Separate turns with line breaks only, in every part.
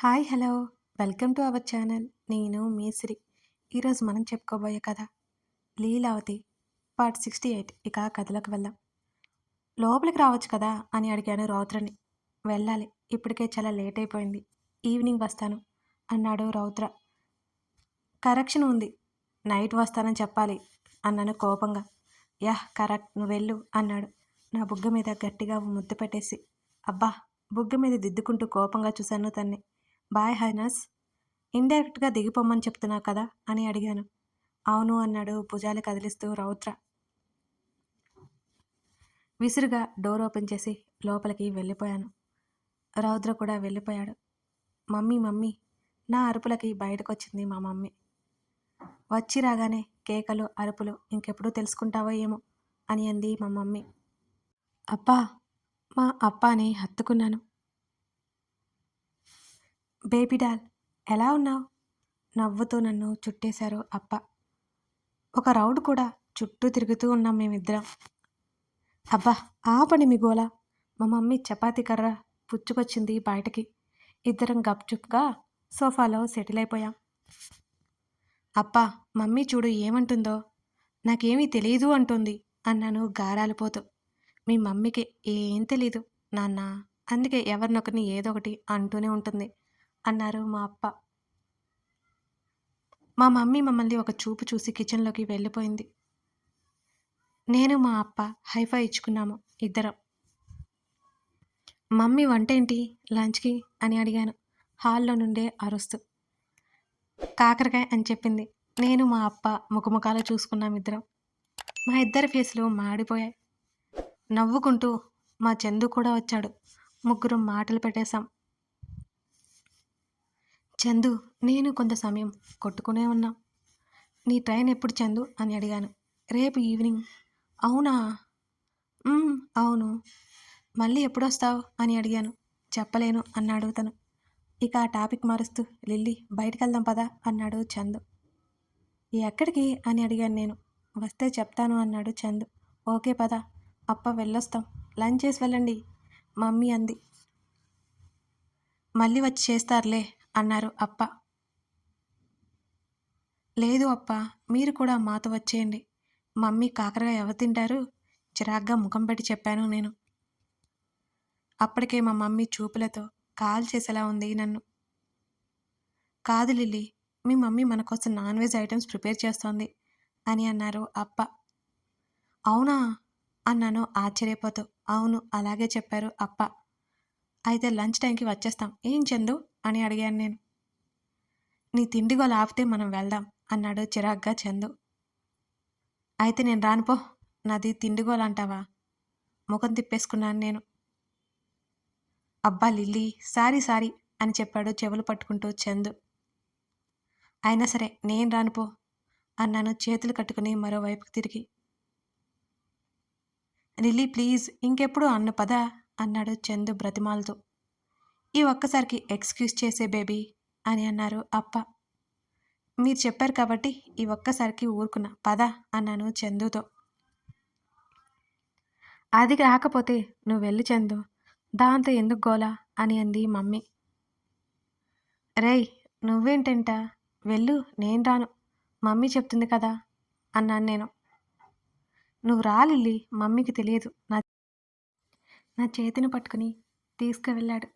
Hi hello welcome to our channel. నేను మీ శ్రీ. ఈరోజు మనం చెప్పుకోబోయే కథ లీలావతి పార్ట్ 68. ఇక కథలోకి వెళ్దాం. లోపలికి రావచ్చు కదా అని అడిగాను రౌద్రని. వెళ్ళాలి, ఇప్పటికే చాలా లేట్ అయిపోయింది, ఈవినింగ్ వస్తాను అన్నాడు రౌద్ర. కరెక్షన్ ఉంది, నైట్ వస్తానని చెప్పాలి అన్నాను కోపంగా. యాహ్ కరెక్ట్, నువ్వు వెళ్ళు అన్నాడు నా బుగ్గ మీద గట్టిగా ముద్దు పెట్టేసి. అబ్బా, బుగ్గ మీద దిద్దుకుంటూ కోపంగా చూశాను తన్ని. బాయ్ హైనస్, ఇండైరెక్ట్గా దిగిపోమ్మని చెప్తున్నావు కదా అని అడిగాను. అవును అన్నాడు భుజాలు కదిలిస్తూ రౌద్ర. విసురుగా డోర్ ఓపెన్ చేసి లోపలికి వెళ్ళిపోయాను. రౌద్ర కూడా వెళ్ళిపోయాడు. మమ్మీ మమ్మీ, నా అరుపులకి బయటకొచ్చింది మా మమ్మీ. వచ్చి రాగానే కేకలు అరుపులు ఇంకెప్పుడు తెలుసుకుంటావో ఏమో అని అంది మా మమ్మీ. అబ్బా, మా అప్పాని హత్తుకున్నాను. బేబీ డాల్, ఎలా ఉన్నావు? నవ్వుతూ నన్ను చుట్టేశారు అప్ప. ఒక రౌండ్ కూడా చుట్టూ తిరుగుతూ ఉన్నాం మేమిద్దరం. అబ్బా, ఆపండి మీ గోల. మా మమ్మీ చపాతీ కర్ర పుచ్చుకొచ్చింది బయటకి. ఇద్దరం గప్చుప్గా సోఫాలో సెటిల్ అయిపోయాం. అప్పా, మమ్మీ చూడు ఏమంటుందో. నాకేమీ తెలియదు అంటుంది అన్నాను గారాలిపోతూ. మీ మమ్మీకి ఏం తెలీదు నాన్న, అందుకే ఎవరినొకరిని ఏదో ఒకటి అంటూనే ఉంటుంది అన్నారు మా అప్ప. మా మమ్మీ మమ్మల్ని ఒక చూపు చూసి కిచెన్లోకి వెళ్ళిపోయింది. నేను మా అప్ప హైఫై ఇచ్చుకున్నాము ఇద్దరం. మమ్మీ వంటేంటి లంచ్కి అని అడిగాను హాల్లో నుండే అరుస్తూ. కాకరకాయ అని చెప్పింది. నేను మా అప్ప ముఖముఖాలు చూసుకున్నాం ఇద్దరం. మా ఇద్దరి ఫేసులు మాడిపోయాయి. నవ్వుకుంటూ మా చందు కూడా వచ్చాడు. ముగ్గురం మాటలు పెట్టేశాం. చందు, నేను కొంత సమయం కొట్టుకునే ఉన్నాం. నీ ట్రైన్ ఎప్పుడు చందు అని అడిగాను. రేపు ఈవినింగ్. అవునా? అవును. మళ్ళీ ఎప్పుడొస్తావు అని అడిగాను. చెప్పలేను అన్నాడు తను. ఇక ఆ టాపిక్ మారుస్తూ, లిల్లీ బయటికి వెళ్దాం పదా అన్నాడు చందు. ఎక్కడికి అని అడిగాను నేను. వస్తే చెప్తాను అన్నాడు చందు. ఓకే పదా, అప్ప వెళ్ళొస్తాం, లంచ్ చేసి వెళ్ళండి మమ్మీ అంది. మళ్ళీ వచ్చి చేస్తారులే అన్నారు అప్ప. లేదు అప్ప, మీరు కూడా మాతో వచ్చేయండి. మమ్మీ కాకరగా ఎవరు తింటారు? చిరాగ్గా ముఖం పెట్టి చెప్పాను నేను. అప్పటికే మా మమ్మీ చూపులతో కాల్ చేసేలా ఉంది నన్ను. కాదు లిల్లీ, మీ మమ్మీ మన కోసం నాన్ వెజ్ ఐటమ్స్ ప్రిపేర్ చేస్తోంది అని అన్నారు అప్ప. అవునా అన్నాను ఆశ్చర్యపోతూ. అవును, అలాగే చెప్పారు అప్ప. అయితే లంచ్ టైంకి వచ్చేస్తాం ఏం చందు అని అడిగాను నేను. నీ తిండిగోలు ఆపితే మనం వెళ్దాం అన్నాడు చిరాగ్గా చందు. అయితే నేను రానుపో, నాది తిండిగోలు అంటావా? ముఖం తిప్పేసుకున్నాను నేను. అబ్బా లిల్లీ, సారీ సారీ అని చెప్పాడు చెవులు పట్టుకుంటూ చందు. అయినా సరే నేను రానుపో అన్నాను చేతులు కట్టుకుని మరోవైపుకి తిరిగి. లిల్లీ ప్లీజ్, ఇంకెప్పుడు అన్ను పదా అన్నాడు చందు బ్రతిమాలతో. ఈ ఒక్కసారికి ఎక్స్క్యూజ్ చేసే బేబీ అని అన్నారు అప్ప. మీరు చెప్పారు కాబట్టి ఈ ఒక్కసారికి ఊరుకున్నా పదా అన్నాను చందుతో. అది రాకపోతే నువ్వు వెళ్ళి చందు, దాంతో ఎందుకు గోలా అని అంది మమ్మీ. రేయ్, నువ్వేంటంట, వెళ్ళు, నేను రాను, మమ్మీ చెప్తుంది కదా అన్నాను నేను. నువ్వు రా లిల్లీ, మమ్మీకి తెలియదు. నా చేతిని పట్టుకుని తీసుకువెళ్ళాడు.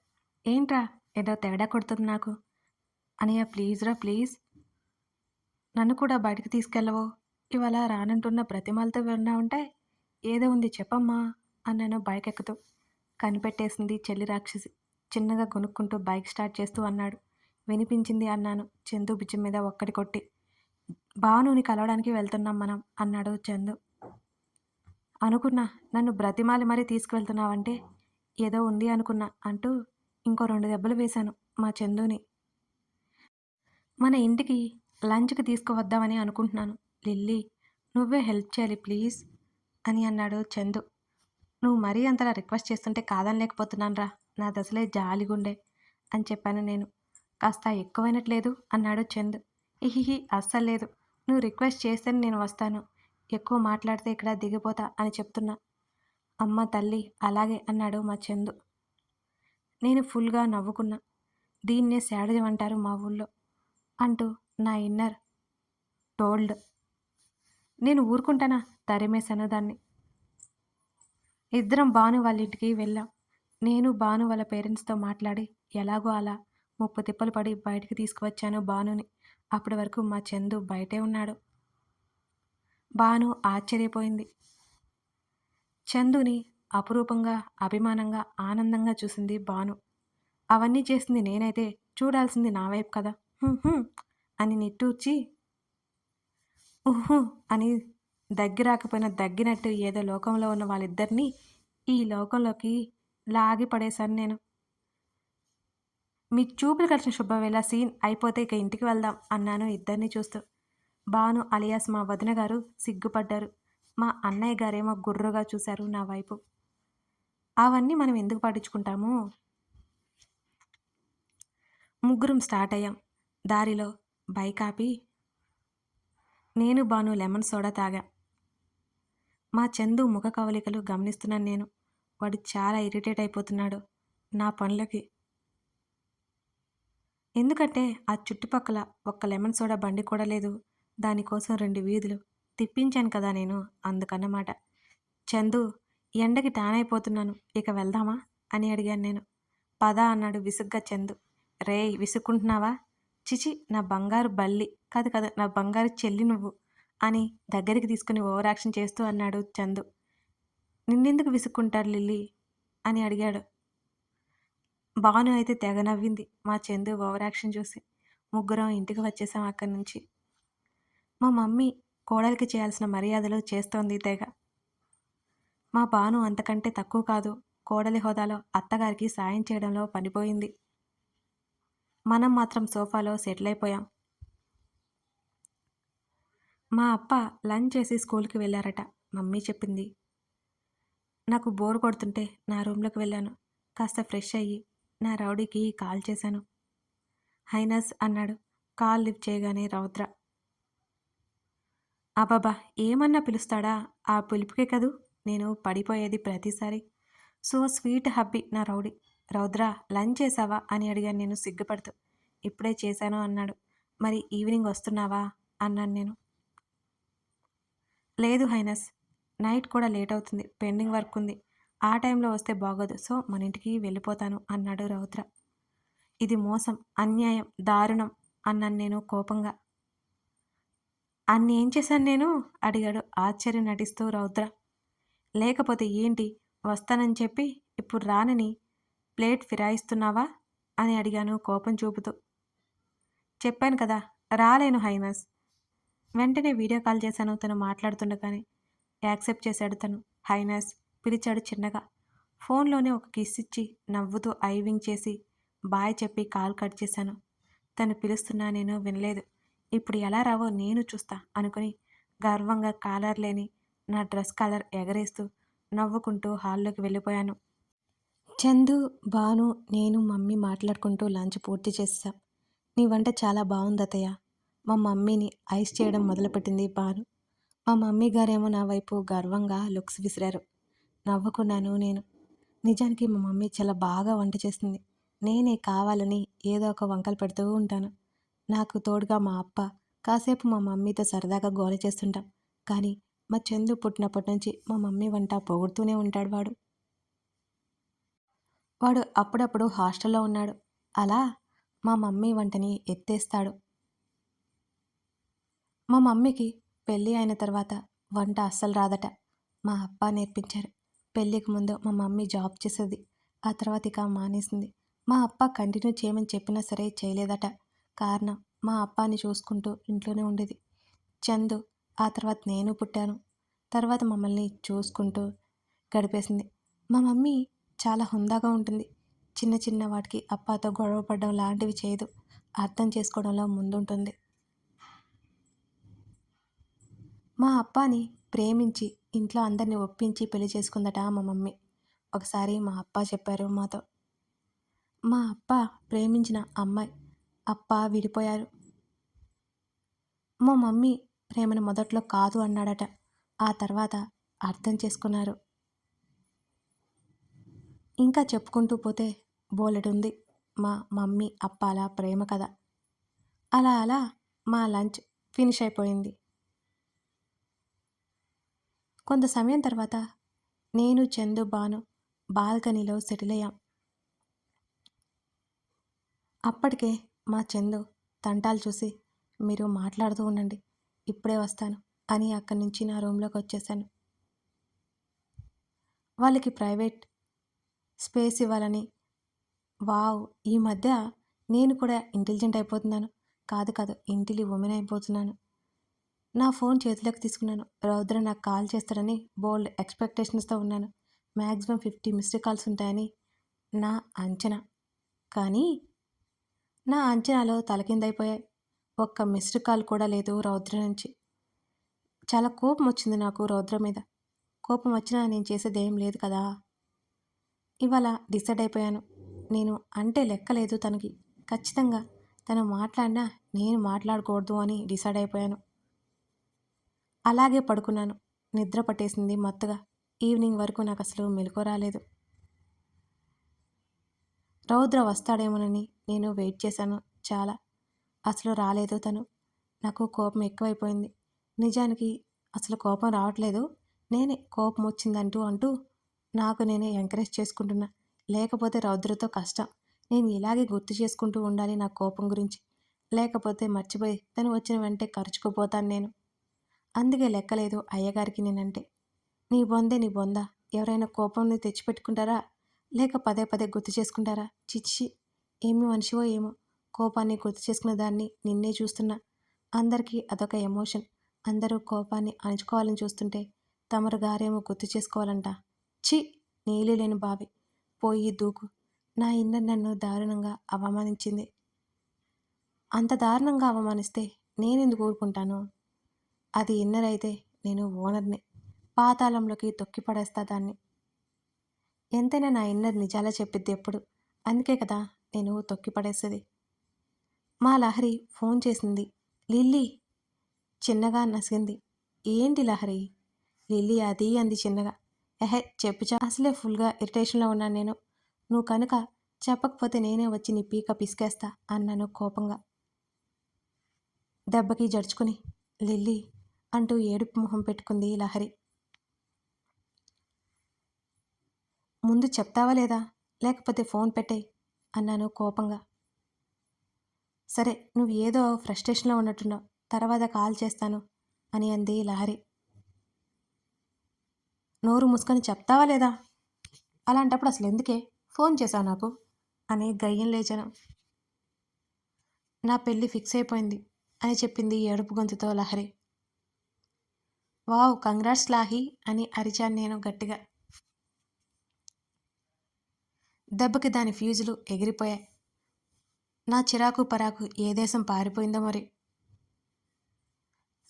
ఏంట్రా, ఏదో తేడా కొడుతుంది నాకు. అనయ్య ప్లీజ్ రా ప్లీజ్, నన్ను కూడా బయటికి తీసుకెళ్ళవో? ఇవాళ రానంటున్న బ్రతిమాలతో విన్నా ఉంటే. ఏదో ఉంది చెప్పమ్మా అన్నాను బైక్ ఎక్కుతూ. కనిపెట్టేసింది చెల్లి రాక్షసి. చిన్నగా కొనుక్కుంటూ బైక్ స్టార్ట్ చేస్తూ అన్నాడు. వినిపించింది అన్నాను చందు భుజం మీద ఒక్కటి కొట్టి. భానుని కలవడానికి వెళ్తున్నాం మనం అన్నాడు చందు. అనుకున్నా, నన్ను బ్రతిమాలి మరీ తీసుకువెళ్తున్నావంటే ఏదో ఉంది అనుకున్నా అంటూ ఇంకో 2 దెబ్బలు వేశాను మా చందుని. మన ఇంటికి లంచ్కి తీసుకువద్దామని అనుకుంటున్నాను లిల్లీ, నువ్వే హెల్ప్ చేయాలి ప్లీజ్ అని అన్నాడు చందు. నువ్వు మరీ అంతలా రిక్వెస్ట్ చేస్తుంటే కాదనలేకపోతున్నాను రా, నా దశలే జాలిగుండే అని చెప్పాను నేను. కాస్త ఎక్కువైనట్లేదు అన్నాడు చందు. ఇహిహి అస్సలు లేదు, నువ్వు రిక్వెస్ట్ చేస్తేనే నేను వస్తాను, ఎక్కువ మాట్లాడితే ఇక్కడ దిగిపోతా అని చెప్తున్నా. అమ్మ తల్లి అలాగే అన్నాడు మా చందు. నేను ఫుల్గా నవ్వుకున్నా. దీన్నే శాడిజం అంటారు మా ఊళ్ళో అంటూ నా ఇన్నర్ టోల్డ్. నేను ఊరుకుంటానా? తరిమేశాను దాన్ని. ఇద్దరం భాను వాళ్ళ ఇంటికి వెళ్ళాం. నేను భాను వాళ్ళ పేరెంట్స్‌తో మాట్లాడి ఎలాగో అలా ముప్పు తిప్పలు పడి బయటికి తీసుకువచ్చాను భానుని. అప్పటి వరకు మా చందు బయటే ఉన్నాడు. భాను ఆశ్చర్యపోయింది. చందుని అపురూపంగా, అభిమానంగా, ఆనందంగా చూసింది భాను. అవన్నీ చేసింది నేనైతే చూడాల్సింది నా వైపు కదా! హుహు అని నిట్టూర్చి, ఉహు అని దగ్గిరాకపోయినా దగ్గినట్టు ఏదో లోకంలో ఉన్న వాళ్ళిద్దరినీ ఈ లోకంలోకి లాగి పడేశాను నేను. మీ చూపులు కలిసిన శుభవేళ సీన్ అయిపోతే ఇక ఇంటికి వెళ్దాం అన్నాను ఇద్దరిని చూస్తూ. భాను అలియాస్ మా వదిన గారు సిగ్గుపడ్డారు. మా అన్నయ్య గారేమో గుర్రుగా చూశారు నా వైపు. అవన్నీ మనం ఎందుకు పట్టించుకుంటాము? ముగ్గురం స్టార్ట్ అయ్యాం. దారిలో బైక్ ఆపి నేను భాను లెమన్ సోడా తాగాం. మా చందు ముఖ కవలికలు గమనిస్తున్నాను నేను. వాడు చాలా ఇరిటేట్ అయిపోతున్నాడు నా పనులకి. ఎందుకంటే ఆ చుట్టుపక్కల ఒక్క లెమన్ సోడా బండి కూడా లేదు. దానికోసం 2 వీధులు తిప్పించాను కదా నేను, అందుకన్నమాట. చందు, ఎండకి టాన్ అయిపోతున్నాను, ఇక వెళ్దామా అని అడిగాను నేను. పద అన్నాడు విసుగ్గా చందు. రేయ్ విసుక్కుంటున్నావా? చిచి నా బంగారు బల్లి, కాదు కాదు నా బంగారు చెల్లి నువ్వు అని దగ్గరికి తీసుకుని ఓవర్ యాక్షన్ చేస్తూ అన్నాడు చందు. నిన్నెందుకు విసుక్కుంటాడు లిల్లీ అని అడిగాడు. భాను అయితే తెగ నవ్వింది మా చందు ఓవర్ యాక్షన్ చూసి. ముగ్గురం ఇంటికి వచ్చేసాం అక్కడి నుంచి. మా మమ్మీ కోడలికి చేయాల్సిన మర్యాదలు చేస్తోంది తెగ. మా భాను అంతకంటే తక్కువ కాదు. కోడలి హోదాలో అత్తగారికి సాయం చేయడంలో పడిపోయింది. మనం మాత్రం సోఫాలో సెటిల్ అయిపోయాం. మా అప్ప లంచ్ చేసి స్కూల్కి వెళ్ళారట. మమ్మీ చెప్పింది. నాకు బోర్ కొడుతుంటే నా రూమ్లోకి వెళ్ళాను. కాస్త ఫ్రెష్ అయ్యి నా రౌడీకి కాల్ చేశాను. హైనస్ అన్నాడు కాల్ లిఫ్ట్ చేయగానే రౌద్ర. అబాబా ఏమన్నా పిలుస్తాడా? ఆ పిలుపుకే కదూ నేను పడిపోయేది ప్రతిసారి. సో స్వీట్ హబ్బీ నా రౌడీ. రౌద్ర లంచ్ చేసావా అని అడిగాను నేను సిగ్గుపడుతూ. ఇప్పుడే చేశాను అన్నాడు. మరి ఈవినింగ్ వస్తున్నావా అన్నాను నేను. లేదు హైనస్, నైట్ కూడా లేట్ అవుతుంది, పెండింగ్ వర్క్ ఉంది. ఆ టైంలో వస్తే బాగోదు, సో మన ఇంటికి వెళ్ళిపోతాను అన్నాడు రౌద్ర. ఇది మోసం, అన్యాయం, దారుణం అన్నాను నేను కోపంగా. అన్ని ఏం చేశాను నేను అడిగాడు ఆశ్చర్యం నటిస్తూ రౌద్ర. లేకపోతే ఏంటి, వస్తానని చెప్పి ఇప్పుడు రానని ప్లేట్ ఫిరాయిస్తున్నావా అని అడిగాను కోపం చూపుతూ. చెప్పాను కదా రాలేను హైనస్. వెంటనే వీడియో కాల్ చేశాను తను మాట్లాడుతుండగానే. యాక్సెప్ట్ చేశాడు తను. హైనస్ పిలిచాడు చిన్నగా. ఫోన్లోనే ఒక కిస్ ఇచ్చి నవ్వుతూ ఐవింగ్ చేసి బాయ్ చెప్పి కాల్ కట్ చేశాను. తను పిలుస్తున్నా నేను వినలేదు. ఇప్పుడు ఎలా రావో నేను చూస్తా అనుకుని గర్వంగా కాలర్ లేని నా డ్రెస్ కాలర్ ఎగరేస్తూ నవ్వుకుంటూ హాల్లోకి వెళ్ళిపోయాను. చందు, భాను, నేను మమ్మీ మాట్లాడుకుంటూ లంచ్ పూర్తి చేసేసాం. నీ వంట చాలా బాగుంది అత్తయ్య. మా మమ్మీని ఐస్ చేయడం మొదలుపెట్టింది భాను. మా మమ్మీ గారేమో నా వైపు గర్వంగా లుక్స్ విసిరారు. నవ్వుకున్నాను నేను. నిజానికి మా మమ్మీ చాలా బాగా వంట చేస్తుంది. నేనే కావాలని ఏదో ఒక వంకలు పెడుతూ ఉంటాను. నాకు తోడుగా మా అప్ప కాసేపు మా మమ్మీతో సరదాగా గోల చేస్తుంటాం. కానీ మా చందు పుట్టినప్పటి నుంచి మా మమ్మీ వంట పొగుడుతూనే ఉంటాడు వాడు. వాడు అప్పుడప్పుడు హాస్టల్లో ఉన్నాడు. అలా మా మమ్మీ వంటని ఎత్తేస్తాడు. మా మమ్మీకి పెళ్ళి అయిన తర్వాత వంట అస్సలు రాదట. మా అప్ప నేర్పించారు. పెళ్ళికి ముందు మా మమ్మీ జాబ్ చేసేది. ఆ తర్వాత ఇక మానేసింది. మా అప్ప కంటిన్యూ చేయమని చెప్పినా సరే చేయలేదట. కారణం మా అప్పాని చూసుకుంటూ ఇంట్లోనే ఉండేది. చందు, ఆ తర్వాత నేను పుట్టాను. తర్వాత మమ్మల్ని చూసుకుంటూ గడిపేసింది. మా మమ్మీ చాలా హుందాగా ఉంటుంది. చిన్న చిన్న వాటికి అప్పతో గొడవ పడడం లాంటివి చేయదు. అర్థం చేసుకోవడంలో ముందుంటుంది. మా అప్పాని ప్రేమించి ఇంట్లో అందరిని ఒప్పించి పెళ్లి చేసుకుందట మా మమ్మీ. ఒకసారి మా అప్ప చెప్పారు మాతో. మా అప్ప ప్రేమించిన అమ్మాయి అప్ప విడిపోయారు. మా మమ్మీ ప్రేమను మొదట్లో కాదు అన్నాడట. ఆ తర్వాత అర్థం చేసుకున్నారు. ఇంకా చెప్పుకుంటూ పోతే బోలెడుంది మా మమ్మీ అప్పాల ప్రేమ కథ. అలా అలా మా లంచ్ ఫినిష్ అయిపోయింది. కొంత సమయం తర్వాత నేను, చందు, భాను బాల్కనీలో సెటిల్ అయ్యాం. అప్పటికే మా చందు తంటాలు చూసి, మీరు మాట్లాడుతూ ఉండండి, ఇప్పుడే వస్తాను అని అక్కడి నుంచి నా రూమ్లోకి వచ్చేసాను. వాళ్ళకి ప్రైవేట్ స్పేస్ ఇవ్వాలని. వావ్! ఈ మధ్య నేను కూడా ఇంటెలిజెంట్ అయిపోతున్నాను. కాదు కాదు, ఇంటిలి ఉమెన్ అయిపోతున్నాను. నా ఫోన్ చేతిలోకి తీసుకున్నాను. రౌద్ర నాకు కాల్ చేస్తాడని బోల్డ్ ఎక్స్పెక్టేషన్స్తో ఉన్నాను. మ్యాక్సిమం 50 మిస్డ్ కాల్స్ ఉంటాయని నా అంచనా. కానీ నా అంచనాలో తలకిందైపోయాయి. ఒక్క మిస్డ్ కాల్ కూడా లేదు రౌద్ర నుంచి. చాలా కోపం వచ్చింది నాకు రౌద్ర మీద. కోపం వచ్చినా నేను చేసేదేం లేదు కదా. ఇవాళ డిసైడ్ అయిపోయాను. నేను అంటే లెక్కలేదు తనకి. ఖచ్చితంగా తను మాట్లాడినా నేను మాట్లాడకూడదు అని డిసైడ్ అయిపోయాను. అలాగే పడుకున్నాను. నిద్ర పట్టేసింది మత్తుగా. ఈవినింగ్ వరకు నాకు అసలు మెలకువ రాలేదు. రౌద్ర వస్తాడేమోనని నేను వెయిట్ చేశాను చాలా. అసలు రాలేదు తను. నాకు కోపం ఎక్కువైపోయింది. నిజానికి అసలు కోపం రావట్లేదు. నేనే కోపం వచ్చిందంటూ అంటూ నాకు నేనే ఎంకరేజ్ చేసుకుంటున్నా. లేకపోతే రౌద్రతో కష్టం. నేను ఇలాగే గుర్తు చేసుకుంటూ ఉండాలి నా కోపం గురించి. లేకపోతే మర్చిపోయి తను వచ్చిన వెంటనే ఖర్చుకుపోతాను నేను. అందుకే లెక్కలేదు అయ్యగారికి నేనంటే. నీ బొందే నీ బొంద. ఎవరైనా కోపంని తెచ్చిపెట్టుకుంటారా? లేక పదే పదే గుర్తు చేసుకుంటారా? చిచ్చి, ఏమి మనిషివో ఏమో. కోపాన్ని గుర్తు చేసుకున్న దాన్ని నిన్నే చూస్తున్నా. అందరికీ అదొక ఎమోషన్. అందరూ కోపాన్ని అణుచుకోవాలని చూస్తుంటే తమరు గారేమో గుర్తు చేసుకోవాలంట. ఛీ, నీళ్ళు లేని బావి. పోయి దూకు. నా ఇన్నర్ నన్ను దారుణంగా అవమానించింది. అంత దారుణంగా అవమానిస్తే నేనెందుకు ఊరుకుంటాను? అది ఇన్నర్ అయితే నేను ఓనర్ని. పాతాళంలోకి తొక్కి పడేస్తా దాన్ని. ఎంతైనా నా ఇన్నర్ నిజాలే చెప్పిద్ది ఎప్పుడు. అందుకే కదా నేను తొక్కి పడేసేది. మా లహరి ఫోన్ చేసింది. లిల్లీ చిన్నగా నసిగింది. ఏంటి లహరి? లిల్లీ అది అంది చిన్నగా. ఎహే చెప్పు అసలే ఫుల్గా ఇరిటేషన్లో ఉన్నాను నేను. నువ్వు కనుక చెప్పకపోతే నేనే వచ్చి నీ పీక పిసికేస్తా అన్నాను కోపంగా. దెబ్బకి జడుచుకుని లిల్లీ అంటూ ఏడుపు మొహం పెట్టుకుంది లహరి. ముందు చెప్తావా లేదా? లేకపోతే ఫోన్ పెట్టేయ్ అన్నాను కోపంగా. సరే, నువ్వు ఏదో ఫ్రస్ట్రేషన్లో ఉన్నట్టున్నావు, తర్వాత కాల్ చేస్తాను అని అంది లహరి. నోరు మూసుకొని చెప్తావా లేదా? అలాంటప్పుడు అసలు ఎందుకే ఫోన్ చేశావు నాకు అని గయ్యం లేచాను. నా పెళ్ళి ఫిక్స్ అయిపోయింది అని చెప్పింది ఏడుపు గొంతుతో లహరి. వావ్, కంగ్రాట్స్ లాహి అని అరిచాను నేను గట్టిగా. దెబ్బకి దాని ఫ్యూజులు ఎగిరిపోయాయి. నా చిరాకు పరాకు ఏ దేశం పారిపోయిందో మరి.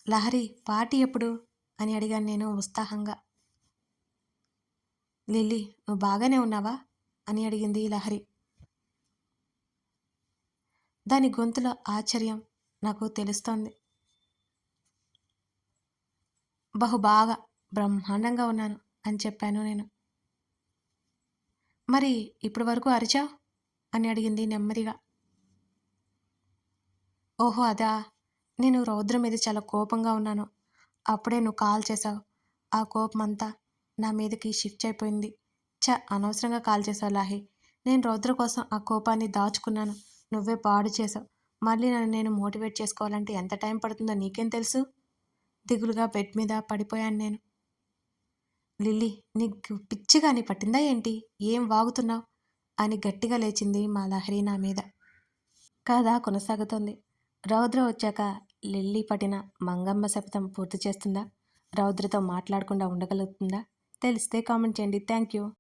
లహరి, పార్టీ ఎప్పుడు అని అడిగాను నేను ఉత్సాహంగా. లిల్లీ, నువ్వు బాగానే ఉన్నావా అని అడిగింది లహరి. దాని గొంతులో ఆశ్చర్యం నాకు తెలుస్తోంది. బాగా బ్రహ్మాండంగా ఉన్నాను అని చెప్పాను నేను. మరి ఇప్పటి వరకు అరిచావు అని అడిగింది నెమ్మదిగా. ఓహో అదా, నేను రౌద్ర మీద చాలా కోపంగా ఉన్నాను. అప్పుడే నువ్వు కాల్ చేసావు. ఆ కోపం అంతా నా మీదకి షిఫ్ట్ అయిపోయింది. అనవసరంగా కాల్ చేసావు లాహి. నేను రౌద్ర కోసం ఆ కోపాన్ని దాచుకున్నాను. నువ్వే పాడు చేసావు. మళ్ళీ నన్ను నేను మోటివేట్ చేసుకోవాలంటే ఎంత టైం పడుతుందో నీకేం తెలుసు? దిగులుగా బెడ్ మీద పడిపోయాను నేను. లిల్లీ, నీకు పిచ్చిగాని పట్టిందా ఏంటి? ఏం వాగుతున్నావు అని గట్టిగా లేచింది మా లహరి నా మీద. కథ కొనసాగుతోంది. రౌద్ర వచ్చాక లిల్లీ పట్టిన మంగమ్మ శపథం పూర్తి చేస్తుందా? రౌద్రతో మాట్లాడకుండా ఉండగలుగుతుందా? తెలిస్తే కామెంట్ చేయండి. Thank you.